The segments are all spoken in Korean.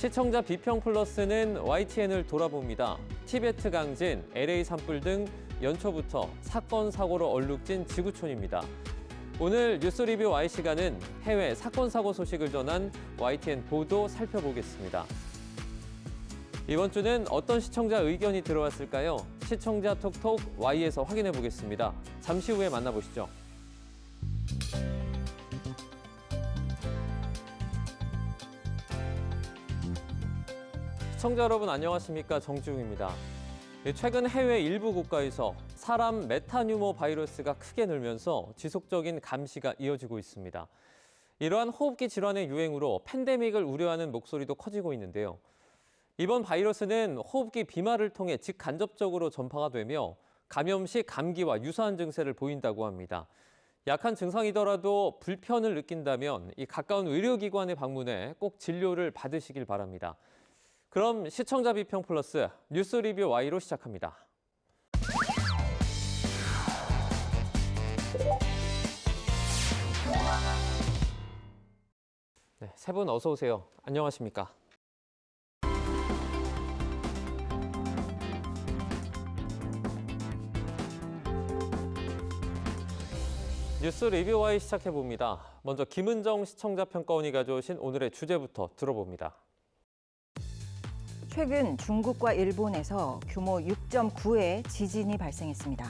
시청자 비평 플러스는 YTN을 돌아봅니다. 티베트 강진, LA 산불 등 연초부터 사건, 사고로 얼룩진 지구촌입니다. 오늘 뉴스 리뷰 Y시간은 해외 사건, 사고 소식을 전한 YTN 보도 살펴보겠습니다. 이번 주는 어떤 시청자 의견이 들어왔을까요? 시청자 톡톡 Y에서 확인해 보겠습니다. 잠시 후에 만나보시죠. 시청자 여러분 안녕하십니까? 정지웅입니다. 최근 해외 일부 국가에서 사람 메타뉴모 바이러스가 크게 늘면서 지속적인 감시가 이어지고 있습니다. 이러한 호흡기 질환의 유행으로 팬데믹을 우려하는 목소리도 커지고 있는데요. 이번 바이러스는 호흡기 비말을 통해 직간접적으로 전파가 되며 감염 시 감기와 유사한 증세를 보인다고 합니다. 약한 증상이더라도 불편을 느낀다면 이 가까운 의료기관에 방문해 꼭 진료를 받으시길 바랍니다. 그럼 시청자 비평 플러스 뉴스 리뷰 Y로 시작합니다. 네, 세 분 어서 오세요. 안녕하십니까? 뉴스 리뷰 Y 시작해봅니다. 먼저 김은정 시청자평가원이 가져오신 오늘의 주제부터 들어봅니다. 최근 중국과 일본에서 규모 6.9의 지진이 발생했습니다.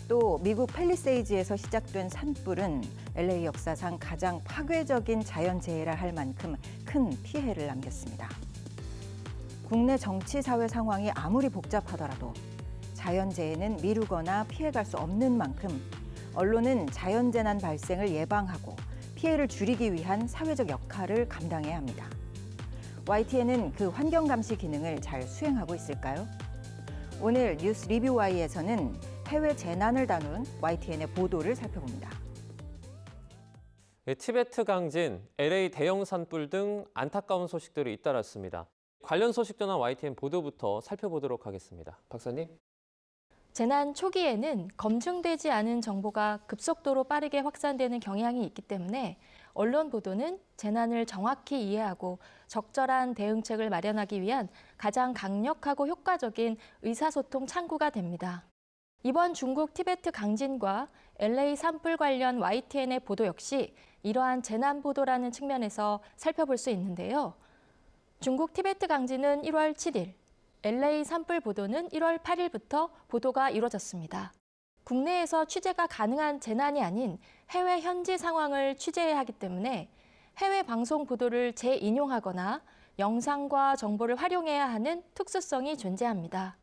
또 미국 팰리세이즈에서 시작된 산불은 LA 역사상 가장 파괴적인 자연재해라 할 만큼 큰 피해를 남겼습니다. 국내 정치, 사회 상황이 아무리 복잡하더라도 자연재해는 미루거나 피해갈 수 없는 만큼 언론은 자연재난 발생을 예방하고 피해를 줄이기 위한 사회적 역할을 감당해야 합니다. YTN은 그 환경감시 기능을 잘 수행하고 있을까요? 오늘 뉴스 리뷰 Y에서는 해외 재난을 다룬 YTN의 보도를 살펴봅니다. 티베트 강진, LA 대형 산불 등 안타까운 소식들이 잇따랐습니다. 관련 소식 전한 YTN 보도부터 살펴보도록 하겠습니다. 박사님. 재난 초기에는 검증되지 않은 정보가 급속도로 빠르게 확산되는 경향이 있기 때문에 언론 보도는 재난을 정확히 이해하고 적절한 대응책을 마련하기 위한 가장 강력하고 효과적인 의사소통 창구가 됩니다. 이번 중국 티베트 강진과 LA 산불 관련 YTN의 보도 역시 이러한 재난 보도라는 측면에서 살펴볼 수 있는데요. 중국 티베트 강진은 1월 7일, LA 산불 보도는 1월 8일부터 보도가 이루어졌습니다. 국내에서 취재가 가능한 재난이 아닌 해외 현지 상황을 취재해야 하기 때문에 해외 방송 보도를 재인용하거나 영상과 정보를 활용해야 하는 특수성이 존재합니다.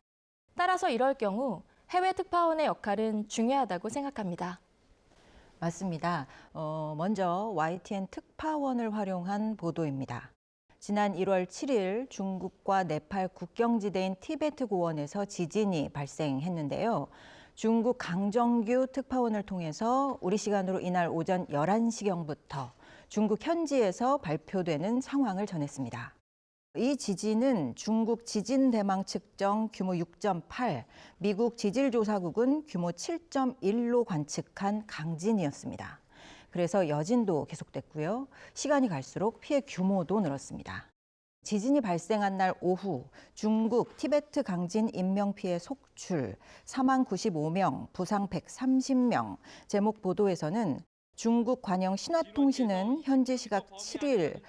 따라서 이럴 경우 해외 특파원의 역할은 중요하다고 생각합니다. 맞습니다. 먼저 YTN 특파원을 활용한 보도입니다. 지난 1월 7일 중국과 네팔 국경지대인 티베트 고원에서 지진이 발생했는데요. 중국 강정규 특파원을 통해서 우리 시간으로 이날 오전 11시경부터 중국 현지에서 발표되는 상황을 전했습니다. 이 지진은 중국 지진대망 측정 규모 6.8, 미국 지질조사국은 규모 7.1로 관측한 강진이었습니다. 그래서 여진도 계속됐고요. 시간이 갈수록 피해 규모도 늘었습니다. 지진이 발생한 날 오후 중국 티베트 강진 인명피해 속출, 사망 95명, 부상 130명, 제목 보도에서는 중국 관영 신화통신은 현지 시각 7일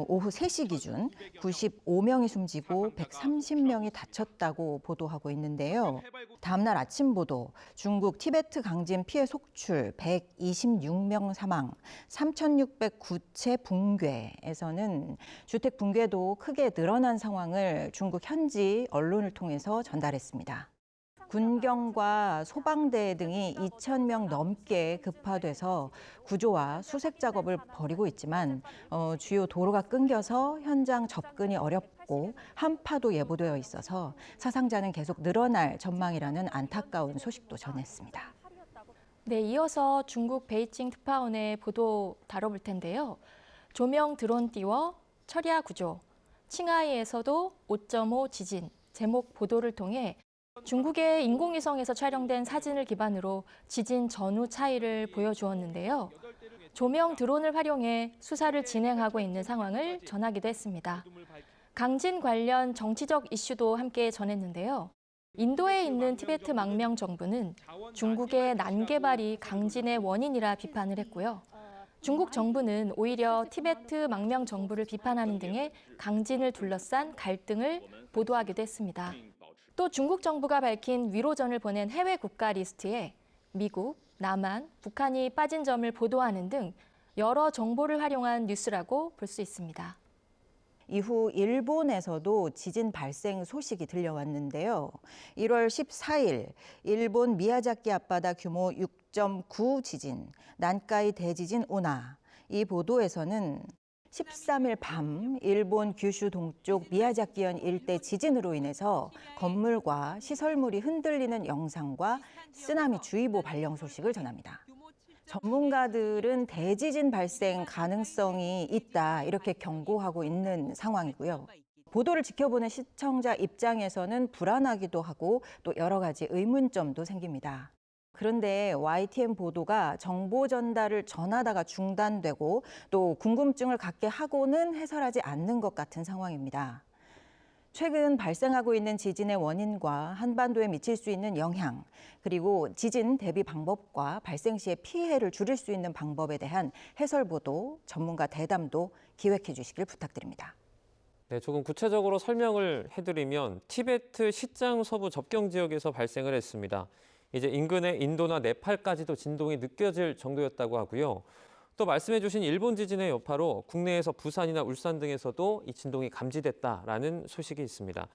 오후 3시 기준 95명이 숨지고 130명이 다쳤다고 보도하고 있는데요. 다음 날 아침 보도, 중국 티베트 강진 피해 속출 126명 사망, 3,609채 붕괴에서는 주택 붕괴도 크게 늘어난 상황을 중국 현지 언론을 통해서 전달했습니다. 군경과 소방대 등이 2,000명 넘게 급파돼서 구조와 수색 작업을 벌이고 있지만 주요 도로가 끊겨서 현장 접근이 어렵고 한파도 예보되어 있어서 사상자는 계속 늘어날 전망이라는 안타까운 소식도 전했습니다. 네, 이어서 중국 베이징 특파원의 보도 다뤄볼 텐데요. 조명 드론 띄워 철야 구조, 칭하이에서도 5.5 지진, 제목 보도를 통해 중국의 인공위성에서 촬영된 사진을 기반으로 지진 전후 차이를 보여주었는데요. 조명 드론을 활용해 수사를 진행하고 있는 상황을 전하기도 했습니다. 강진 관련 정치적 이슈도 함께 전했는데요. 인도에 있는 티베트 망명 정부는 중국의 난개발이 강진의 원인이라 비판을 했고요. 중국 정부는 오히려 티베트 망명 정부를 비판하는 등의 강진을 둘러싼 갈등을 보도하기도 했습니다. 또 중국 정부가 밝힌 위로전을 보낸 해외 국가 리스트에 미국, 남한, 북한이 빠진 점을 보도하는 등 여러 정보를 활용한 뉴스라고 볼 수 있습니다. 이후 일본에서도 지진 발생 소식이 들려왔는데요. 1월 14일 일본 미야자키 앞바다 규모 6.9 지진, 난카이 대지진 오나. 이 보도에서는 13일 밤 일본 규슈 동쪽 미야자키현 일대 지진으로 인해서 건물과 시설물이 흔들리는 영상과 쓰나미 주의보 발령 소식을 전합니다. 전문가들은 대지진 발생 가능성이 있다 이렇게 경고하고 있는 상황이고요. 보도를 지켜보는 시청자 입장에서는 불안하기도 하고 또 여러 가지 의문점도 생깁니다. 그런데 YTN 보도가 정보 전달을 전하다가 중단되고 또 궁금증을 갖게 하고는 해설하지 않는 것 같은 상황입니다. 최근 발생하고 있는 지진의 원인과 한반도에 미칠 수 있는 영향, 그리고 지진 대비 방법과 발생 시의 피해를 줄일 수 있는 방법에 대한 해설 보도, 전문가 대담도 기획해 주시길 부탁드립니다. 네, 조금 구체적으로 설명을 해드리면 티베트 시장 서부 접경 지역에서 발생을 했습니다. 이제 인근의 인도나 네팔까지도 진동이 느껴질 정도였다고 하고요. 또 말씀해 주신 일본 지진의 여파로 국내에서 부산이나 울산 등에서도 이 진동이 감지됐다라는 소식이 있습니다.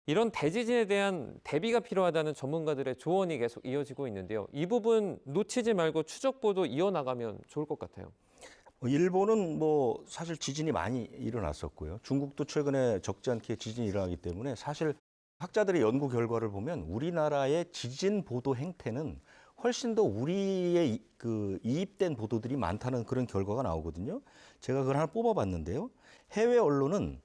이런 대지진에 대한 대비가 필요하다는 전문가들의 조언이 계속 이어지고 있는데요. 이 부분 놓치지 말고 추적 보도 이어나가면 좋을 것 같아요. 일본은 사실 지진이 많이 일어났었고요. 중국도 최근에 적지 않게 지진이 일어나기 때문에 사실 학자들의 연구 결과를 보면 우리나라의 지진 보도 행태는 훨씬 더 우리의 이입된 보도들이 많다는 그런 결과가 나오거든요. 제가 그걸 하나 뽑아봤는데요. 해외 언론은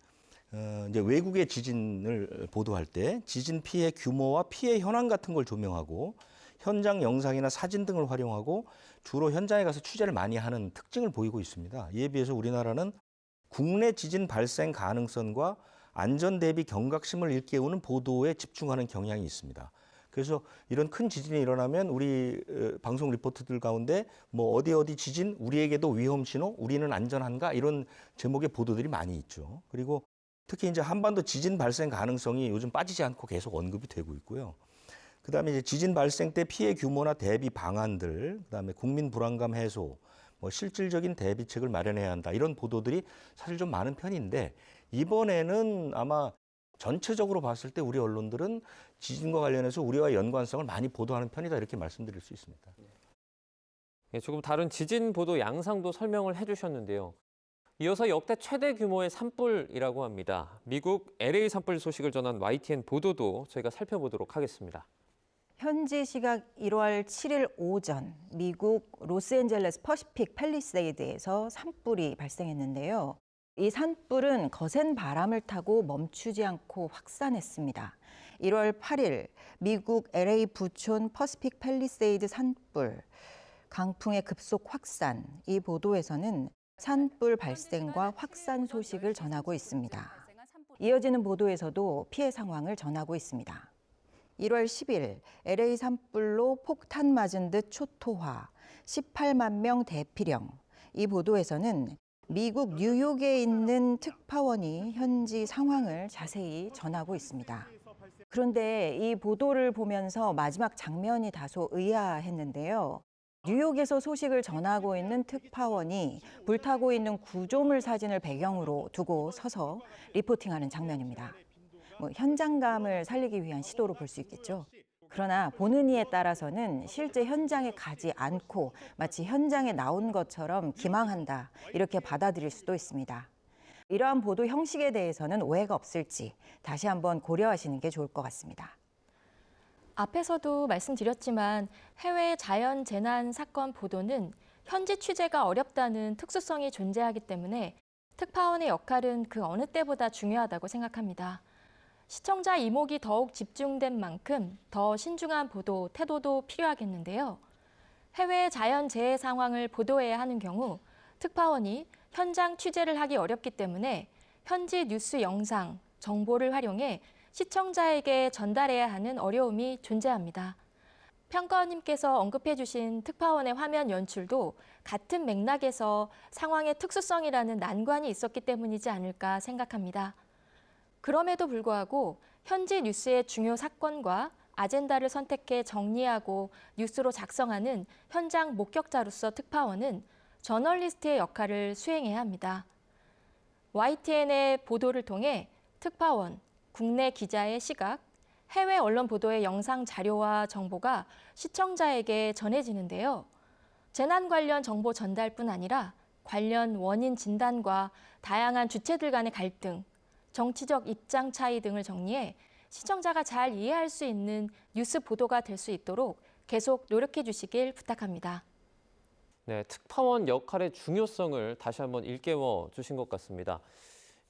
이제 외국의 지진을 보도할 때 지진 피해 규모와 피해 현황 같은 걸 조명하고 현장 영상이나 사진 등을 활용하고 주로 현장에 가서 취재를 많이 하는 특징을 보이고 있습니다. 이에 비해서 우리나라는 국내 지진 발생 가능성과 안전 대비 경각심을 일깨우는 보도에 집중하는 경향이 있습니다. 그래서 이런 큰 지진이 일어나면 우리 방송 리포터들 가운데 어디 지진, 우리에게도 위험 신호, 우리는 안전한가 이런 제목의 보도들이 많이 있죠. 그리고 특히 이제 한반도 지진 발생 가능성이 요즘 빠지지 않고 계속 언급이 되고 있고요. 그다음에 이제 지진 발생 때 피해 규모나 대비 방안들, 그다음에 국민 불안감 해소, 실질적인 대비책을 마련해야 한다 이런 보도들이 사실 좀 많은 편인데 이번에는 아마 전체적으로 봤을 때 우리 언론들은 지진과 관련해서 우리와 연관성을 많이 보도하는 편이다 이렇게 말씀드릴 수 있습니다. 네, 조금 다른 지진 보도 양상도 설명을 해주셨는데요. 이어서 역대 최대 규모의 산불이라고 합니다. 미국 LA 산불 소식을 전한 YTN 보도도 저희가 살펴보도록 하겠습니다. 현지 시각 1월 7일 오전 미국 로스앤젤레스 퍼시픽 팰리세이드에서 산불이 발생했는데요. 이 산불은 거센 바람을 타고 멈추지 않고 확산했습니다. 1월 8일 미국 LA 부촌 퍼시픽 팰리세이드 산불, 강풍의 급속 확산, 이 보도에서는 산불 발생과 확산 소식을 전하고 있습니다. 이어지는 보도에서도 피해 상황을 전하고 있습니다. 1월 10일 LA 산불로 폭탄 맞은 듯 초토화, 18만 명 대피령, 이 보도에서는 미국 뉴욕에 있는 특파원이 현지 상황을 자세히 전하고 있습니다. 그런데 이 보도를 보면서 마지막 장면이 다소 의아했는데요. 뉴욕에서 소식을 전하고 있는 특파원이 불타고 있는 구조물 사진을 배경으로 두고 서서 리포팅하는 장면입니다. 현장감을 살리기 위한 시도로 볼 수 있겠죠. 그러나 보는 이에 따라서는 실제 현장에 가지 않고 마치 현장에 나온 것처럼 기망한다 이렇게 받아들일 수도 있습니다. 이러한 보도 형식에 대해서는 오해가 없을지 다시 한번 고려하시는 게 좋을 것 같습니다. 앞에서도 말씀드렸지만 해외 자연 재난 사건 보도는 현지 취재가 어렵다는 특수성이 존재하기 때문에 특파원의 역할은 그 어느 때보다 중요하다고 생각합니다. 시청자 이목이 더욱 집중된 만큼 더 신중한 보도, 태도도 필요하겠는데요. 해외 자연재해 상황을 보도해야 하는 경우 특파원이 현장 취재를 하기 어렵기 때문에 현지 뉴스 영상, 정보를 활용해 시청자에게 전달해야 하는 어려움이 존재합니다. 평가원님께서 언급해 주신 특파원의 화면 연출도 같은 맥락에서 상황의 특수성이라는 난관이 있었기 때문이지 않을까 생각합니다. 그럼에도 불구하고 현지 뉴스의 중요 사건과 아젠다를 선택해 정리하고 뉴스로 작성하는 현장 목격자로서 특파원은 저널리스트의 역할을 수행해야 합니다. YTN의 보도를 통해 특파원, 국내 기자의 시각, 해외 언론 보도의 영상 자료와 정보가 시청자에게 전해지는데요. 재난 관련 정보 전달뿐 아니라 관련 원인 진단과 다양한 주체들 간의 갈등, 정치적 입장 차이 등을 정리해 시청자가 잘 이해할 수 있는 뉴스 보도가 될 수 있도록 계속 노력해 주시길 부탁합니다. 네, 특파원 역할의 중요성을 다시 한번 일깨워 주신 것 같습니다.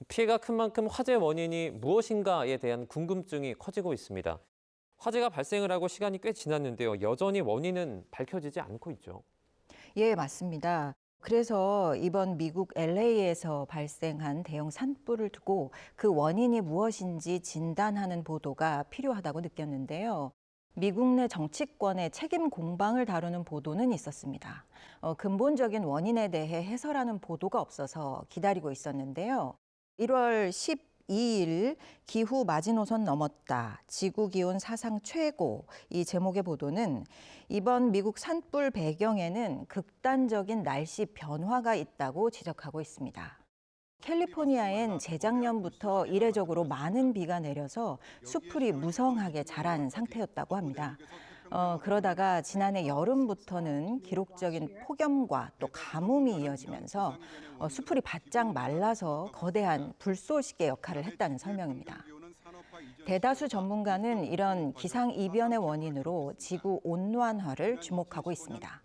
피해가 큰 만큼 화재 원인이 무엇인가에 대한 궁금증이 커지고 있습니다. 화재가 발생을 하고 시간이 꽤 지났는데요. 여전히 원인은 밝혀지지 않고 있죠. 예, 맞습니다. 그래서 이번 미국 LA에서 발생한 대형 산불을 두고 그 원인이 무엇인지 진단하는 보도가 필요하다고 느꼈는데요. 미국 내 정치권의 책임 공방을 다루는 보도는 있었습니다. 근본적인 원인에 대해 해설하는 보도가 없어서 기다리고 있었는데요. 1월 12일 기후 마지노선 넘었다. 지구기온 사상 최고. 이 제목의 보도는 이번 미국 산불 배경에는 극단적인 날씨 변화가 있다고 지적하고 있습니다. 캘리포니아엔 재작년부터 이례적으로 많은 비가 내려서 수풀이 무성하게 자란 상태였다고 합니다. 그러다가 지난해 여름부터는 기록적인 폭염과 또 가뭄이 이어지면서 수풀이 바짝 말라서 거대한 불쏘시개 역할을 했다는 설명입니다. 대다수 전문가는 이런 기상이변의 원인으로 지구 온난화를 주목하고 있습니다.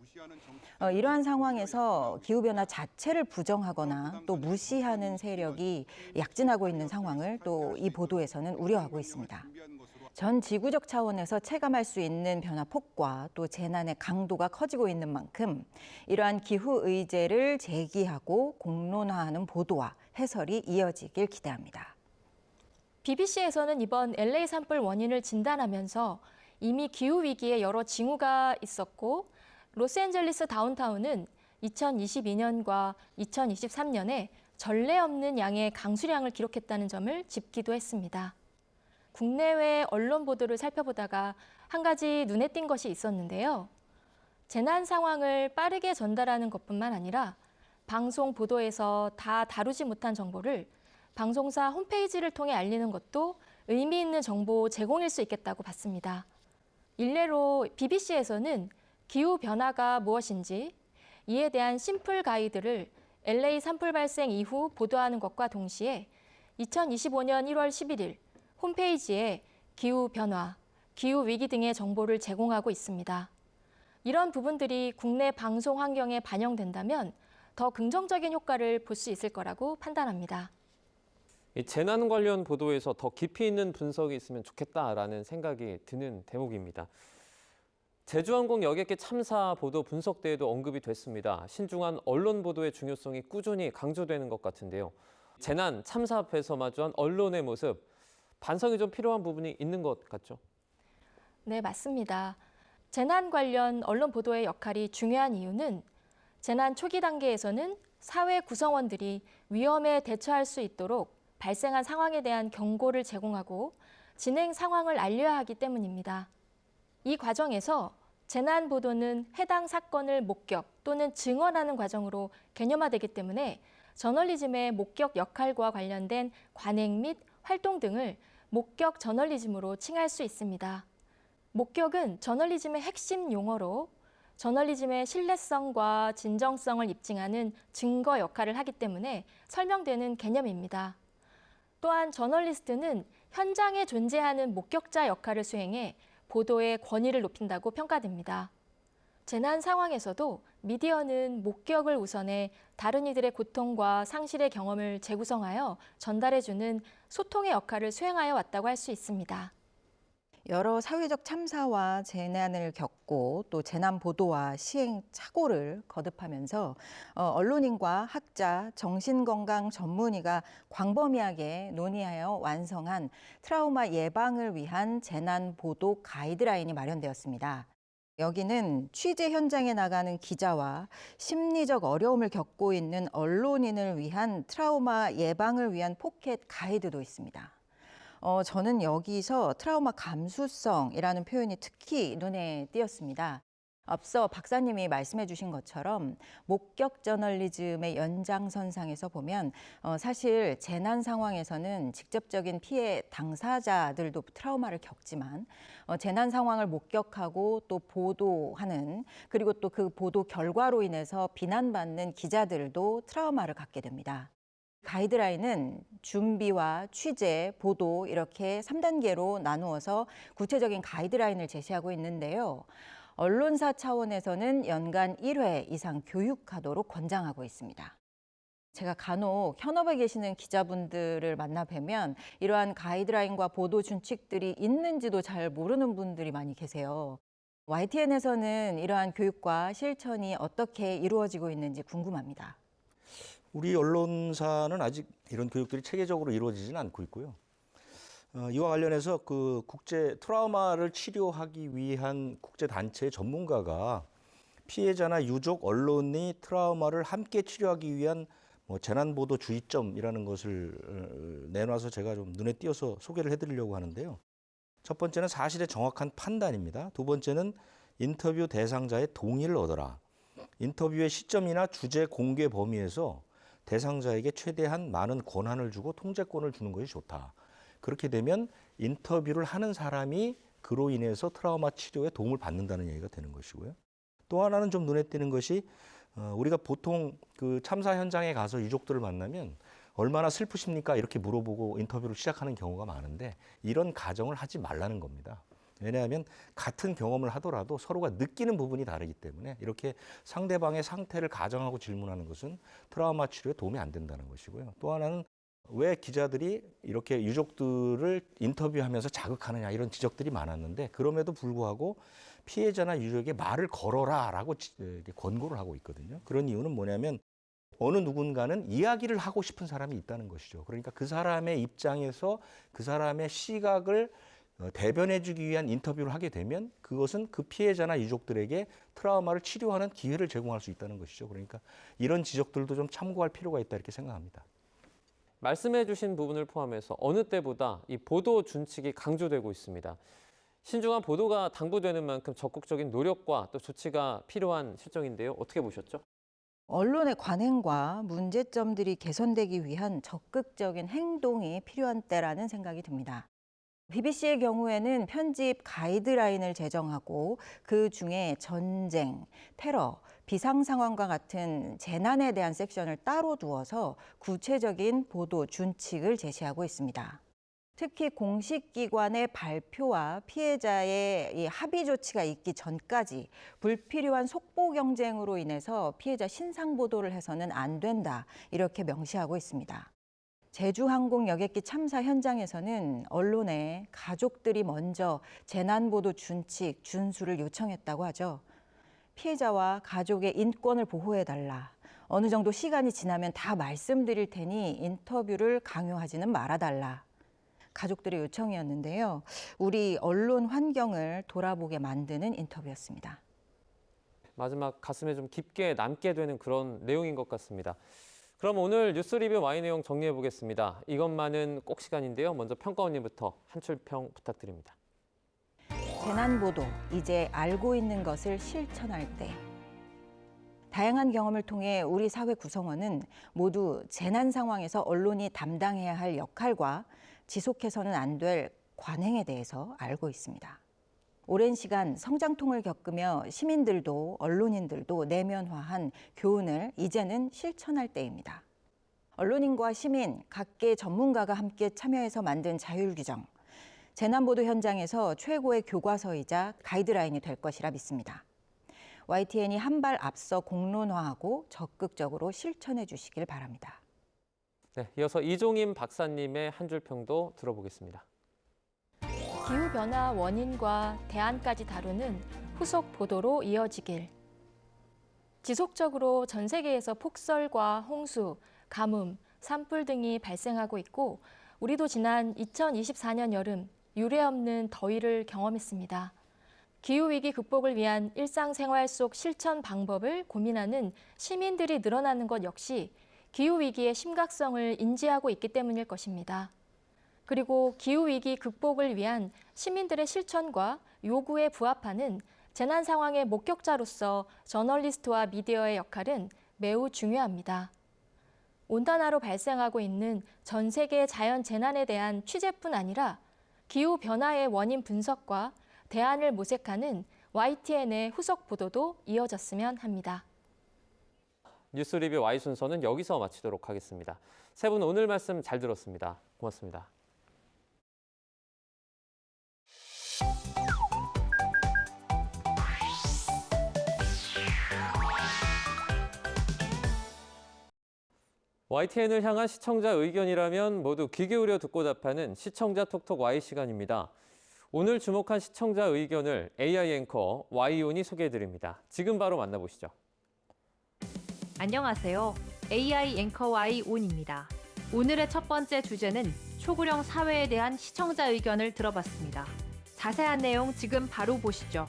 이러한 상황에서 기후변화 자체를 부정하거나 또 무시하는 세력이 약진하고 있는 상황을 또 이 보도에서는 우려하고 있습니다. 전 지구적 차원에서 체감할 수 있는 변화 폭과 또 재난의 강도가 커지고 있는 만큼 이러한 기후 의제를 제기하고 공론화하는 보도와 해설이 이어지길 기대합니다. BBC에서는 이번 LA 산불 원인을 진단하면서 이미 기후 위기에 여러 징후가 있었고 로스앤젤레스 다운타운은 2022년과 2023년에 전례 없는 양의 강수량을 기록했다는 점을 짚기도 했습니다. 국내외 언론 보도를 살펴보다가 한 가지 눈에 띈 것이 있었는데요. 재난 상황을 빠르게 전달하는 것뿐만 아니라 방송 보도에서 다 다루지 못한 정보를 방송사 홈페이지를 통해 알리는 것도 의미 있는 정보 제공일 수 있겠다고 봤습니다. 일례로 BBC에서는 기후 변화가 무엇인지 이에 대한 심플 가이드를 LA 산불 발생 이후 보도하는 것과 동시에 2025년 1월 11일 홈페이지에 기후 변화, 기후 위기 등의 정보를 제공하고 있습니다. 이런 부분들이 국내 방송 환경에 반영된다면 더 긍정적인 효과를 볼 수 있을 거라고 판단합니다. 이 재난 관련 보도에서 더 깊이 있는 분석이 있으면 좋겠다라는 생각이 드는 대목입니다. 제주항공 여객기 참사 보도 분석대회도 언급이 됐습니다. 신중한 언론 보도의 중요성이 꾸준히 강조되는 것 같은데요. 재난, 참사 앞에서 마주한 언론의 모습, 반성이 좀 필요한 부분이 있는 것 같죠? 네, 맞습니다. 재난 관련 언론 보도의 역할이 중요한 이유는 재난 초기 단계에서는 사회 구성원들이 위험에 대처할 수 있도록 발생한 상황에 대한 경고를 제공하고 진행 상황을 알려야 하기 때문입니다. 이 과정에서 재난 보도는 해당 사건을 목격 또는 증언하는 과정으로 개념화되기 때문에 저널리즘의 목격 역할과 관련된 관행 및 활동 등을 목격 저널리즘으로 칭할 수 있습니다. 목격은 저널리즘의 핵심 용어로 저널리즘의 신뢰성과 진정성을 입증하는 증거 역할을 하기 때문에 설명되는 개념입니다. 또한 저널리스트는 현장에 존재하는 목격자 역할을 수행해 보도의 권위를 높인다고 평가됩니다. 재난 상황에서도 미디어는 목격을 우선해 다른 이들의 고통과 상실의 경험을 재구성하여 전달해주는 소통의 역할을 수행하여 왔다고 할 수 있습니다. 여러 사회적 참사와 재난을 겪고 또 재난 보도와 시행 착오를 거듭하면서 언론인과 학자, 정신건강 전문의가 광범위하게 논의하여 완성한 트라우마 예방을 위한 재난 보도 가이드라인이 마련되었습니다. 여기는 취재 현장에 나가는 기자와 심리적 어려움을 겪고 있는 언론인을 위한 트라우마 예방을 위한 포켓 가이드도 있습니다. 저는 여기서 트라우마 감수성이라는 표현이 특히 눈에 띄었습니다. 앞서 박사님이 말씀해 주신 것처럼 목격 저널리즘의 연장선상에서 보면 사실 재난 상황에서는 직접적인 피해 당사자들도 트라우마를 겪지만 재난 상황을 목격하고 또 보도하는 그리고 또 그 보도 결과로 인해서 비난받는 기자들도 트라우마를 갖게 됩니다. 가이드라인은 준비와 취재, 보도 이렇게 3단계로 나누어서 구체적인 가이드라인을 제시하고 있는데요. 언론사 차원에서는 연간 1회 이상 교육하도록 권장하고 있습니다. 제가 간혹 현업에 계시는 기자분들을 만나 뵈면 이러한 가이드라인과 보도 준칙들이 있는지도 잘 모르는 분들이 많이 계세요. YTN에서는 이러한 교육과 실천이 어떻게 이루어지고 있는지 궁금합니다. 우리 언론사는 아직 이런 교육들이 체계적으로 이루어지지는 않고 있고요. 이와 관련해서 그 국제 트라우마를 치료하기 위한 국제 단체의 전문가가 피해자나 유족, 언론이 트라우마를 함께 치료하기 위한 재난 보도 주의점이라는 것을 내놔서 제가 좀 눈에 띄어서 소개를 해드리려고 하는데요. 첫 번째는 사실의 정확한 판단입니다. 두 번째는 인터뷰 대상자의 동의를 얻어라. 인터뷰의 시점이나 주제 공개 범위에서 대상자에게 최대한 많은 권한을 주고 통제권을 주는 것이 좋다. 그렇게 되면 인터뷰를 하는 사람이 그로 인해서 트라우마 치료에 도움을 받는다는 얘기가 되는 것이고요. 또 하나는 좀 눈에 띄는 것이 우리가 보통 그 참사 현장에 가서 유족들을 만나면 얼마나 슬프십니까? 이렇게 물어보고 인터뷰를 시작하는 경우가 많은데 이런 가정을 하지 말라는 겁니다. 왜냐하면 같은 경험을 하더라도 서로가 느끼는 부분이 다르기 때문에 이렇게 상대방의 상태를 가정하고 질문하는 것은 트라우마 치료에 도움이 안 된다는 것이고요. 또 하나는 왜 기자들이 이렇게 유족들을 인터뷰하면서 자극하느냐 이런 지적들이 많았는데 그럼에도 불구하고 피해자나 유족에게 말을 걸어라라고 권고를 하고 있거든요. 그런 이유는 뭐냐면 어느 누군가는 이야기를 하고 싶은 사람이 있다는 것이죠. 그러니까 그 사람의 입장에서 그 사람의 시각을 대변해주기 위한 인터뷰를 하게 되면 그것은 그 피해자나 유족들에게 트라우마를 치료하는 기회를 제공할 수 있다는 것이죠. 그러니까 이런 지적들도 좀 참고할 필요가 있다 이렇게 생각합니다. 말씀해 주신 부분을 포함해서 어느 때보다 이 보도 준칙이 강조되고 있습니다. 신중한 보도가 당부되는 만큼 적극적인 노력과 또 조치가 필요한 실정인데요. 어떻게 보셨죠? 언론의 관행과 문제점들이 개선되기 위한 적극적인 행동이 필요한 때라는 생각이 듭니다. BBC의 경우에는 편집 가이드라인을 제정하고 그 중에 전쟁, 테러, 비상 상황과 같은 재난에 대한 섹션을 따로 두어서 구체적인 보도 준칙을 제시하고 있습니다. 특히 공식 기관의 발표와 피해자의 이 합의 조치가 있기 전까지 불필요한 속보 경쟁으로 인해서 피해자 신상 보도를 해서는 안 된다. 이렇게 명시하고 있습니다. 제주항공 여객기 참사 현장에서는 언론에 가족들이 먼저 재난보도 준칙, 준수를 요청했다고 하죠. 피해자와 가족의 인권을 보호해달라. 어느 정도 시간이 지나면 다 말씀드릴 테니 인터뷰를 강요하지는 말아달라. 가족들의 요청이었는데요. 우리 언론 환경을 돌아보게 만드는 인터뷰였습니다. 마지막 가슴에 좀 깊게 남게 되는 그런 내용인 것 같습니다. 그럼 오늘 뉴스 리뷰 와이 내용 정리해 보겠습니다. 이것만은 꼭 시간인데요. 먼저 평가원님부터 한 줄평 부탁드립니다. 재난보도, 이제 알고 있는 것을 실천할 때. 다양한 경험을 통해 우리 사회 구성원은 모두 재난 상황에서 언론이 담당해야 할 역할과 지속해서는 안 될 관행에 대해서 알고 있습니다. 오랜 시간 성장통을 겪으며 시민들도 언론인들도 내면화한 교훈을 이제는 실천할 때입니다. 언론인과 시민, 각계 전문가가 함께 참여해서 만든 자율규정, 재난보도 현장에서 최고의 교과서이자 가이드라인이 될 것이라 믿습니다. YTN이 한 발 앞서 공론화하고 적극적으로 실천해 주시길 바랍니다. 네, 이어서 이종임 박사님의 한 줄 평도 들어보겠습니다. 기후변화 원인과 대안까지 다루는 후속 보도로 이어지길. 지속적으로 전 세계에서 폭설과 홍수, 가뭄, 산불 등이 발생하고 있고 우리도 지난 2024년 여름 유례없는 더위를 경험했습니다. 기후위기 극복을 위한 일상생활 속 실천 방법을 고민하는 시민들이 늘어나는 것 역시 기후위기의 심각성을 인지하고 있기 때문일 것입니다. 그리고 기후위기 극복을 위한 시민들의 실천과 요구에 부합하는 재난 상황의 목격자로서 저널리스트와 미디어의 역할은 매우 중요합니다. 온난화로 발생하고 있는 전 세계 자연 재난에 대한 취재뿐 아니라 기후 변화의 원인 분석과 대안을 모색하는 YTN의 후속 보도도 이어졌으면 합니다. 뉴스 리뷰 Y 순서는 여기서 마치도록 하겠습니다. 세 분 오늘 말씀 잘 들었습니다. 고맙습니다. YTN을 향한 시청자 의견이라면 모두 귀 기울여 듣고 답하는 시청자 톡톡 Y 시간입니다. 오늘 주목한 시청자 의견을 AI 앵커 Y온이 소개해드립니다. 지금 바로 만나보시죠. 안녕하세요. AI 앵커 Y온입니다. 오늘의 첫 번째 주제는 초고령 사회에 대한 시청자 의견을 들어봤습니다. 자세한 내용 지금 바로 보시죠.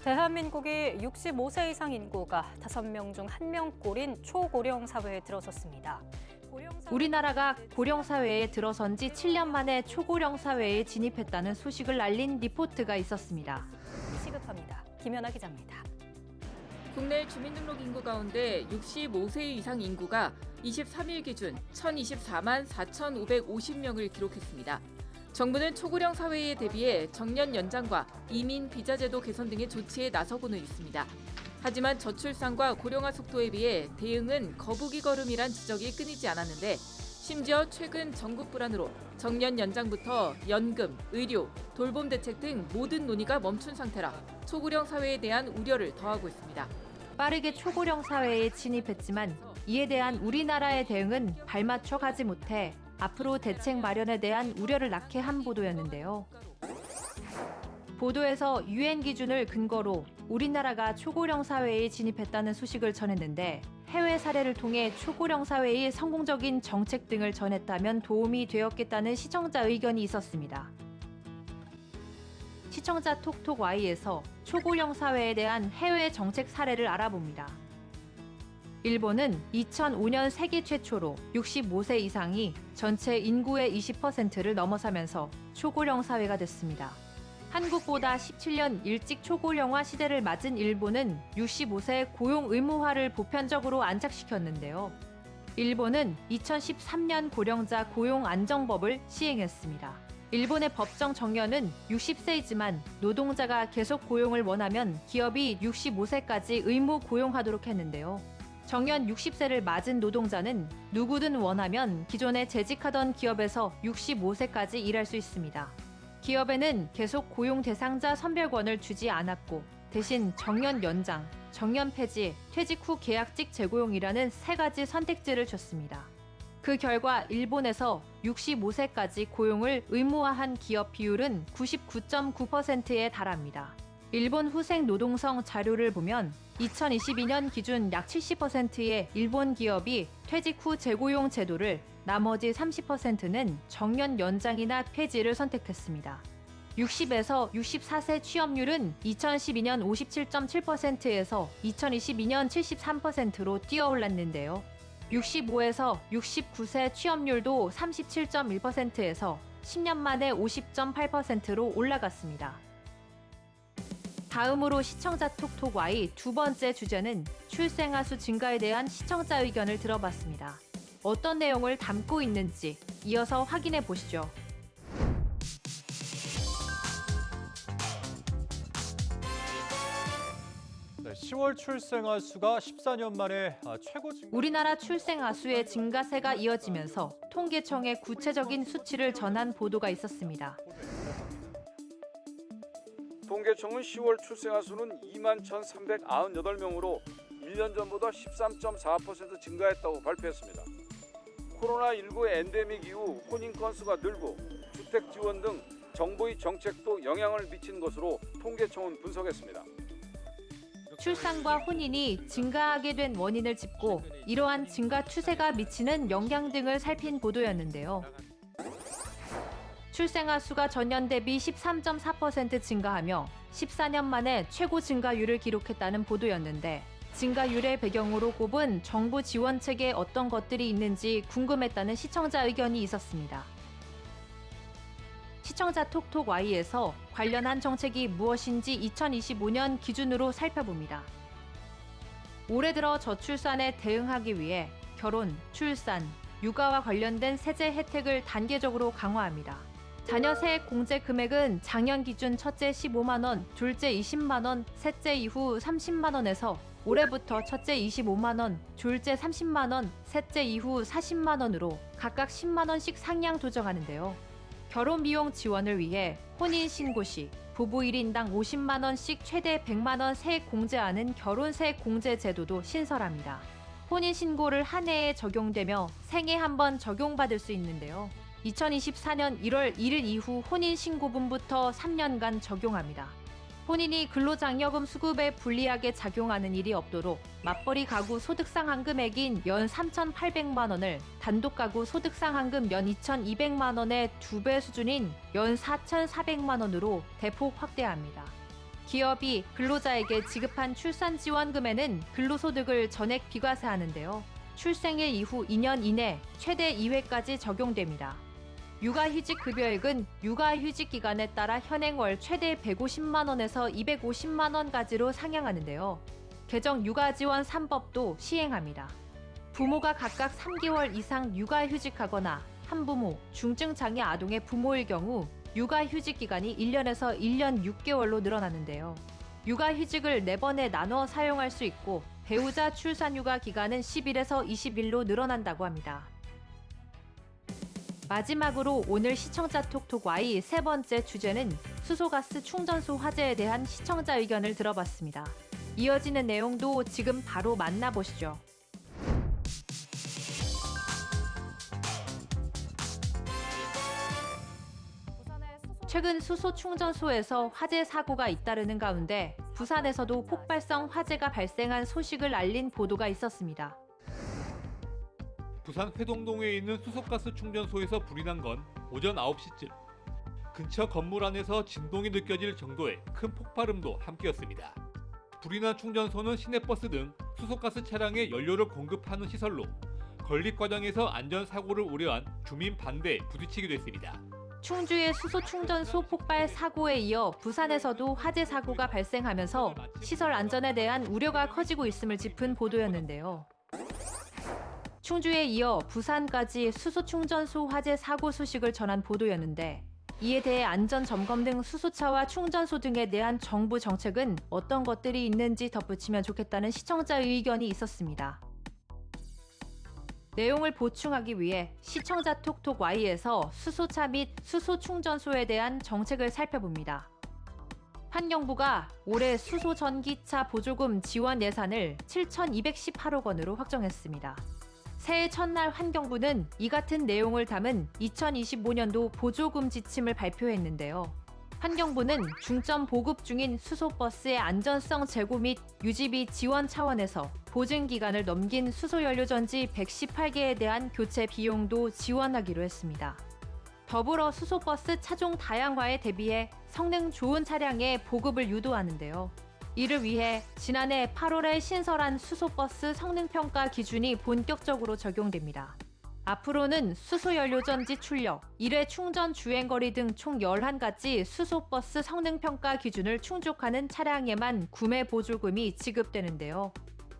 대한민국이 65세 이상 인구가 5명 중 1명꼴인 초고령 사회에 들어섰습니다. 우리나라가 고령 사회에 들어선 지 7년 만에 초고령 사회에 진입했다는 소식을 알린 리포트가 있었습니다. 시급합니다. 김연아 기자입니다. 국내 주민등록 인구 가운데 65세 이상 인구가 23일 기준 1,024만 4,550명을 기록했습니다. 정부는 초고령 사회에 대비해 정년 연장과 이민 비자 제도 개선 등의 조치에 나서고는 있습니다. 하지만 저출산과 고령화 속도에 비해 대응은 거북이 걸음이란 지적이 끊이지 않았는데 심지어 최근 전국 불안으로 정년 연장부터 연금, 의료, 돌봄 대책 등 모든 논의가 멈춘 상태라 초고령 사회에 대한 우려를 더하고 있습니다. 빠르게 초고령 사회에 진입했지만 이에 대한 우리나라의 대응은 발맞춰 가지 못해 앞으로 대책 마련에 대한 우려를 낳게 한 보도였는데요. 보도에서 UN 기준을 근거로 우리나라가 초고령 사회에 진입했다는 소식을 전했는데 해외 사례를 통해 초고령 사회의 성공적인 정책 등을 전했다면 도움이 되었겠다는 시청자 의견이 있었습니다. 시청자 톡톡 Y에서 초고령 사회에 대한 해외 정책 사례를 알아봅니다. 일본은 2005년 세계 최초로 65세 이상이 전체 인구의 20%를 넘어서면서 초고령 사회가 됐습니다. 한국보다 17년 일찍 초고령화 시대를 맞은 일본은 65세 고용 의무화를 보편적으로 안착시켰는데요. 일본은 2013년 고령자 고용 안정법을 시행했습니다. 일본의 법정 정년은 60세이지만 노동자가 계속 고용을 원하면 기업이 65세까지 의무 고용하도록 했는데요. 정년 60세를 맞은 노동자는 누구든 원하면 기존에 재직하던 기업에서 65세까지 일할 수 있습니다. 기업에는 계속 고용 대상자 선별권을 주지 않았고 대신 정년 연장, 정년 폐지, 퇴직 후 계약직 재고용이라는 세 가지 선택지를 줬습니다. 그 결과 일본에서 65세까지 고용을 의무화한 기업 비율은 99.9%에 달합니다. 일본 후생 노동성 자료를 보면 2022년 기준 약 70%의 일본 기업이 퇴직 후 재고용 제도를, 나머지 30%는 정년 연장이나 폐지를 선택했습니다. 60에서 64세 취업률은 2012년 57.7%에서 2022년 73%로 뛰어올랐는데요. 65에서 69세 취업률도 37.1%에서 10년 만에 50.8%로 올라갔습니다. 다음으로 시청자 톡톡 Y 두 번째 주제는 출생아 수 증가에 대한 시청자 의견을 들어봤습니다. 어떤 내용을 담고 있는지 이어서 확인해 보시죠. 네, 10월 출생아 수가 14년 만에 최고 증가. 우리나라 출생아 수의 증가세가 이어지면서 통계청에 구체적인 수치를 전한 보도가 있었습니다. 통계청은 10월 출생아 수는 21,398명으로 1년 전보다 13.4% 증가했다고 발표했습니다. 코로나19 엔데믹 이후 혼인 건수가 늘고 주택 지원 등 정부의 정책도 영향을 미친 것으로 통계청은 분석했습니다. 출산과 혼인이 증가하게 된 원인을 짚고 이러한 증가 추세가 미치는 영향 등을 살핀 보도였는데요. 출생아 수가 전년 대비 13.4% 증가하며 14년 만에 최고 증가율을 기록했다는 보도였는데 증가율의 배경으로 꼽은 정부 지원 체계에 어떤 것들이 있는지 궁금했다는 시청자 의견이 있었습니다. 시청자 톡톡 Y에서 관련한 정책이 무엇인지 2025년 기준으로 살펴봅니다. 올해 들어 저출산에 대응하기 위해 결혼, 출산, 육아와 관련된 세제 혜택을 단계적으로 강화합니다. 자녀 세액 공제 금액은 작년 기준 첫째 15만 원, 둘째 20만 원, 셋째 이후 30만 원에서 올해부터 첫째 25만 원, 둘째 30만 원, 셋째 이후 40만 원으로 각각 10만 원씩 상향 조정하는데요. 결혼 비용 지원을 위해 혼인 신고 시 부부 1인당 50만 원씩 최대 100만 원 세액 공제하는 결혼 세액 공제 제도도 신설합니다. 혼인 신고를 한 해에 적용되며 생애 한 번 적용받을 수 있는데요. 2024년 1월 1일 이후 혼인 신고분부터 3년간 적용합니다. 본인이 근로장려금 수급에 불리하게 작용하는 일이 없도록 맞벌이 가구 소득상 한금액인 연 3,800만 원을 단독 가구 소득상 한금 연 2,200만 원의 2배 수준인 연 4,400만 원으로 대폭 확대합니다. 기업이 근로자에게 지급한 출산 지원금에는 근로소득을 전액 비과세하는데요. 출생일 이후 2년 이내 최대 2회까지 적용됩니다. 육아휴직 급여액은 육아휴직 기간에 따라 현행월 최대 150만 원에서 250만 원까지로 상향하는데요. 개정 육아지원 3법도 시행합니다. 부모가 각각 3개월 이상 육아휴직하거나 한부모, 중증장애 아동의 부모일 경우 육아휴직 기간이 1년에서 1년 6개월로 늘어나는데요. 육아휴직을 4번에 나눠 사용할 수 있고 배우자 출산휴가 기간은 10일에서 20일로 늘어난다고 합니다. 마지막으로 오늘 시청자 톡톡 Y 세 번째 주제는 수소가스 충전소 화재에 대한 시청자 의견을 들어봤습니다. 이어지는 내용도 지금 바로 만나보시죠. 최근 수소 충전소에서 화재 사고가 잇따르는 가운데 부산에서도 폭발성 화재가 발생한 소식을 알린 보도가 있었습니다. 부산 회동동에 있는 수소가스 충전소에서 불이 난 건 오전 9시쯤. 근처 건물 안에서 진동이 느껴질 정도의 큰 폭발음도 함께였습니다. 불이 난 충전소는 시내버스 등 수소가스 차량에 연료를 공급하는 시설로 건립 과정에서 안전사고를 우려한 주민 반대에 부딪히기도 했습니다. 충주의 수소 충전소 폭발 사고에 이어 부산에서도 화재 사고가 발생하면서 시설 안전에 대한 우려가 커지고 있음을 짚은 보도였는데요. 충주에 이어 부산까지 수소 충전소 화재 사고 소식을 전한 보도였는데 이에 대해 안전 점검 등 수소차와 충전소 등에 대한 정부 정책은 어떤 것들이 있는지 덧붙이면 좋겠다는 시청자 의견이 있었습니다. 내용을 보충하기 위해 시청자 톡톡 Y에서 수소차 및 수소 충전소에 대한 정책을 살펴봅니다. 환경부가 올해 수소 전기차 보조금 지원 예산을 7,218억 원으로 확정했습니다. 새해 첫날 환경부는 이 같은 내용을 담은 2025년도 보조금 지침을 발표했는데요. 환경부는 중점 보급 중인 수소버스의 안전성 제고 및 유지비 지원 차원에서 보증 기간을 넘긴 수소연료전지 118개에 대한 교체 비용도 지원하기로 했습니다. 더불어 수소버스 차종 다양화에 대비해 성능 좋은 차량의 보급을 유도하는데요. 이를 위해 지난해 8월에 신설한 수소버스 성능평가 기준이 본격적으로 적용됩니다. 앞으로는 수소연료전지 출력, 1회 충전 주행거리 등 총 11가지 수소버스 성능평가 기준을 충족하는 차량에만 구매 보조금이 지급되는데요.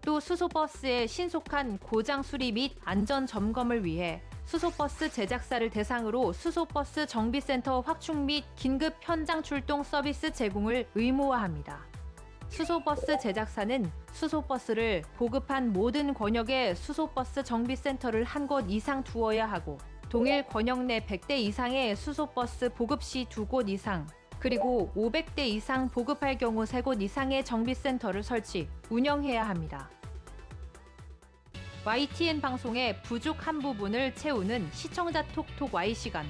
또 수소버스의 신속한 고장 수리 및 안전 점검을 위해 수소버스 제작사를 대상으로 수소버스 정비센터 확충 및 긴급 현장 출동 서비스 제공을 의무화합니다. 수소버스 제작사는 수소버스를 보급한 모든 권역에 수소버스 정비센터를 한 곳 이상 두어야 하고 동일 권역 내 100대 이상의 수소버스 보급 시 2곳 이상, 그리고 500대 이상 보급할 경우 3곳 이상의 정비센터를 설치, 운영해야 합니다. YTN 방송의 부족 한 부분을 채우는 시청자 톡톡 Y 시간.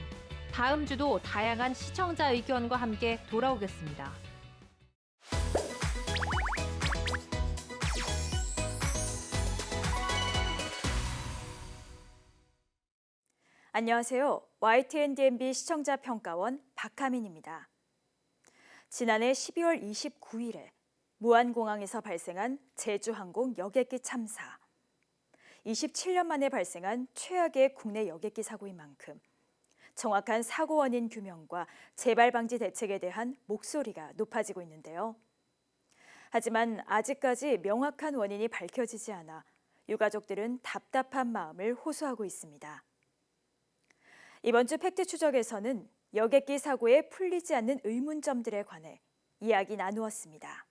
다음 주도 다양한 시청자 의견과 함께 돌아오겠습니다. 안녕하세요. YTN DMB 시청자 평가원 박하민입니다. 지난해 12월 29일에 무안공항에서 발생한 제주항공 여객기 참사. 27년 만에 발생한 최악의 국내 여객기 사고인 만큼 정확한 사고 원인 규명과 재발 방지 대책에 대한 목소리가 높아지고 있는데요. 하지만 아직까지 명확한 원인이 밝혀지지 않아 유가족들은 답답한 마음을 호소하고 있습니다. 이번 주 팩트 추적에서는 여객기 사고에 풀리지 않는 의문점들에 관해 이야기 나누었습니다.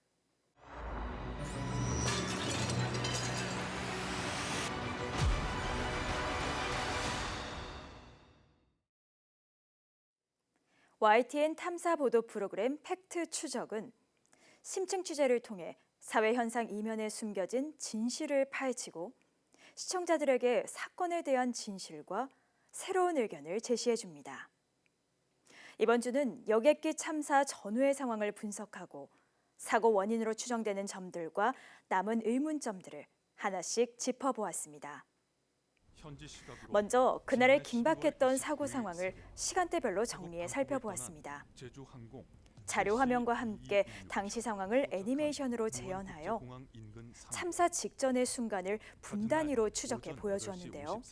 YTN 탐사 보도 프로그램 팩트 추적은 심층 취재를 통해 사회 현상 이면에 숨겨진 진실을 파헤치고 시청자들에게 사건에 대한 진실과 새로운 의견을 제시해 줍니다. 이번 주는 여객기 참사 전후의 상황을 분석하고 사고 원인으로 추정되는 점들과 남은 의문점들을 하나씩 짚어보았습니다. 먼저 그날의 긴박했던 사고 상황을 시간대별로 정리해 살펴보았습니다. 자료 화면과 함께 당시 상황을 애니메이션으로 재현하여 참사 직전의 순간을 분 단위로 추적해 보여주었는데요.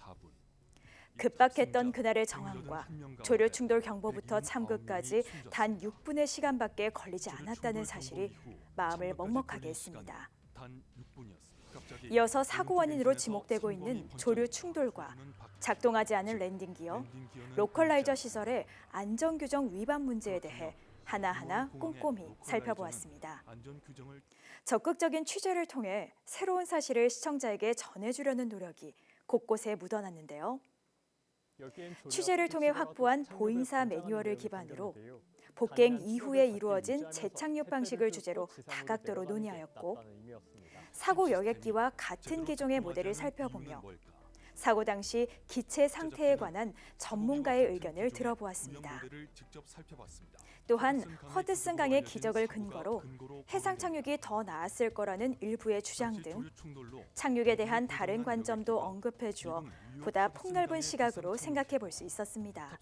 급박했던 그날의 정황과 조류 충돌 경보부터 참급까지 단 6분의 시간밖에 걸리지 않았다는 사실이 마음을 먹먹하게 했습니다. 이어서 사고 원인으로 지목되고 있는 조류 충돌과 작동하지 않은 랜딩 기어, 로컬라이저 시설의 안전 규정 위반 문제에 대해 하나하나 꼼꼼히 살펴보았습니다. 적극적인 취재를 통해 새로운 사실을 시청자에게 전해주려는 노력이 곳곳에 묻어났는데요. 취재를 통해 확보한 보잉사 매뉴얼을 기반으로 복갱 이후에 이루어진 재착륙 방식을 주제로 다각도로 논의하였고, 사고 여객기와 같은 기종의 모델을 살펴보며 사고 당시 기체 상태에 관한 전문가의 의견을 들어보았습니다. 또한 허드슨 강의 기적을 근거로 해상 착륙이 더 나았을 거라는 일부의 주장 등 착륙에 대한 다른 관점도 언급해 주어 보다 폭넓은 시각으로 생각해 볼 수 있었습니다.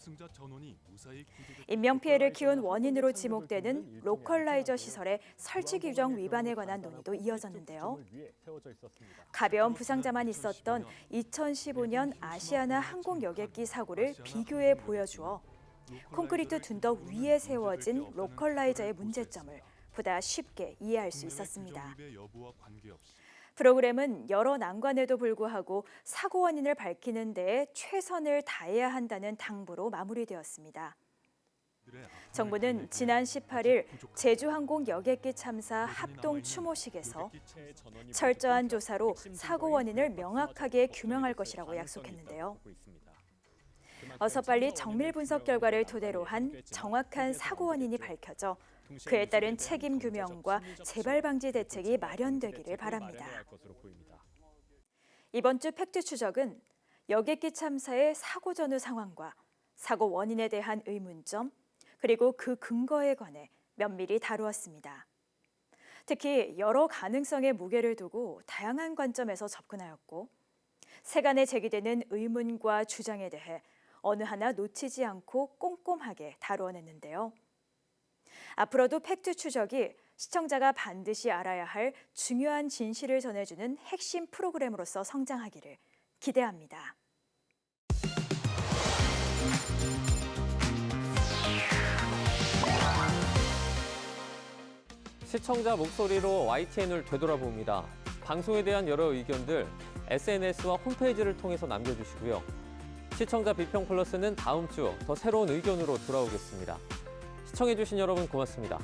인명피해를 키운 원인으로 지목되는 로컬라이저 시설의 설치 규정 위반에 관한 논의도 이어졌는데요. 가벼운 부상자만 있었던 2015년 아시아나 항공 여객기 사고를 비교해 보여주어 콘크리트 둔덕 위에 세워진 로컬라이저의 문제점을 보다 쉽게 이해할 수 있었습니다. 프로그램은 여러 난관에도 불구하고 사고 원인을 밝히는 데에 최선을 다해야 한다는 당부로 마무리되었습니다. 정부는 지난 18일 제주항공 여객기 참사 합동 추모식에서 철저한 조사로 사고 원인을 명확하게 규명할 것이라고 약속했는데요. 어서 빨리 정밀 분석 결과를 토대로 한 정확한 사고 원인이 밝혀져 그에 따른 책임 규명과 재발 방지 대책이 마련되기를 바랍니다. 이번 주 팩트 추적은 여객기 참사의 사고 전후 상황과 사고 원인에 대한 의문점, 그리고 그 근거에 관해 면밀히 다루었습니다. 특히 여러 가능성의 무게를 두고 다양한 관점에서 접근하였고, 세간에 제기되는 의문과 주장에 대해 어느 하나 놓치지 않고 꼼꼼하게 다루어냈는데요. 앞으로도 팩트 추적이 시청자가 반드시 알아야 할 중요한 진실을 전해주는 핵심 프로그램으로서 성장하기를 기대합니다. 시청자 목소리로 YTN을 되돌아봅니다. 방송에 대한 여러 의견들 SNS와 홈페이지를 통해서 남겨주시고요. 시청자 비평 플러스는 다음 주 더 새로운 의견으로 돌아오겠습니다. 시청해주신 여러분 고맙습니다.